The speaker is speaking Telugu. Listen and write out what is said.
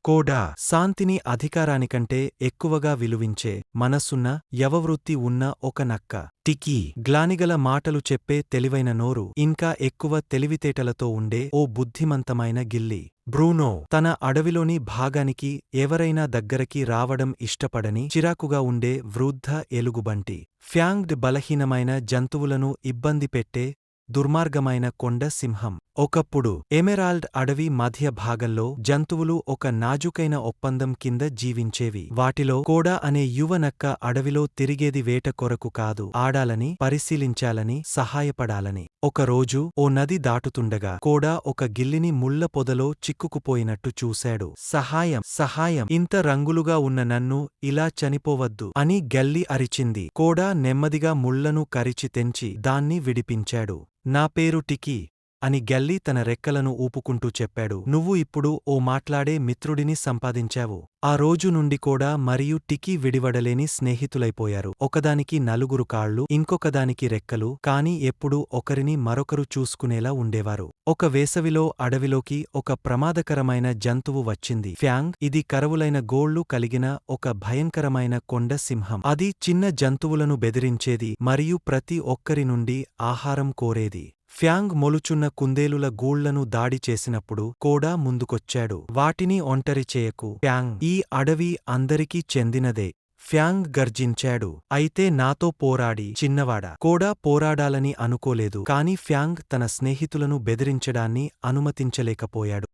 కోడా శాంతిని అధికారానికంటే ఎక్కువగా విలువించే మనసున్న యవవృత్తి ఉన్న ఒక నక్క. టికీ గ్లానిగల మాటలు చెప్పే తెలివైన నోరు, ఇంకా ఎక్కువ తెలివితేటలతో ఉండే ఓ బుద్ధిమంతమైన గిల్లి. బ్రూనో తన అడవిలోని భాగానికి ఎవరైనా దగ్గరకి రావడం ఇష్టపడని చిరాకుగా ఉండే వృద్ధ ఎలుగుబంటి. ఫ్యాంగ్డ్ బలహీనమైన జంతువులను ఇబ్బంది పెట్టే దుర్మార్గమైన కొండ సింహం. ఒకప్పుడు ఎమెరాల్డ్ అడవి మధ్య భాగంలో జంతువులు ఒక నాజుకైన ఒప్పందం కింద జీవించేవి. వాటిలో కోడా అనే యువ నక్క అడవిలో తిరిగేది వేట కొరకు కాదు, ఆడాలని, పరిశీలించాలని, సహాయపడాలని. ఒకరోజు ఓ నది దాటుతుండగా కోడా ఒక గిల్లిని ముళ్ళ పొదలో చిక్కుకుపోయినట్టు చూశాడు. సహాయం, సహాయం, ఇంత రంగులుగా ఉన్న నన్ను ఇలా చనిపోవద్దు అని గల్లి అరిచింది. కోడా నెమ్మదిగా ముళ్లను కరిచి తెంచి దాన్ని విడిపించాడు. నా పేరు టికీ అని గల్లీ తన రెక్కలను ఊపుకుంటూ చెప్పాడు. నువ్వు ఇప్పుడు ఓ మాట్లాడే మిత్రుడిని సంపాదించావు. ఆ రోజు నుండి కోడా మరియు టికీ విడివడలేని స్నేహితులైపోయారు. ఒకదానికి 4 కాళ్లు, ఇంకొకదానికి రెక్కలు, కాని ఎప్పుడూ ఒకరిని మరొకరు చూసుకునేలా ఉండేవారు. ఒక వేసవిలో అడవిలోకి ఒక ప్రమాదకరమైన జంతువు వచ్చింది. ఫ్యాంగ్. ఇది కరవులైన గోళ్లు కలిగిన ఒక భయంకరమైన కొండ సింహం. అది చిన్న జంతువులను బెదిరించేది మరియు ప్రతి ఒక్కరి నుండి ఆహారం కోరేది. ఫ్యాంగ్ మొలుచున్న కుందేలుల గూళ్లను దాడి చేసినప్పుడు కోడా ముందుకొచ్చాడు. వాటిని ఒంటరి చేయకు ఫ్యాంగ్. ఈ అడవి అందరికీ చెందినదే. ఫ్యాంగ్ గర్జించాడు. అయితే నాతో పోరాడి చిన్నవాడా. కోడా పోరాడాలని అనుకోలేదు, కాని ఫ్యాంగ్ తన స్నేహితులను బెదిరించడాన్ని అనుమతించలేకపోయాడు.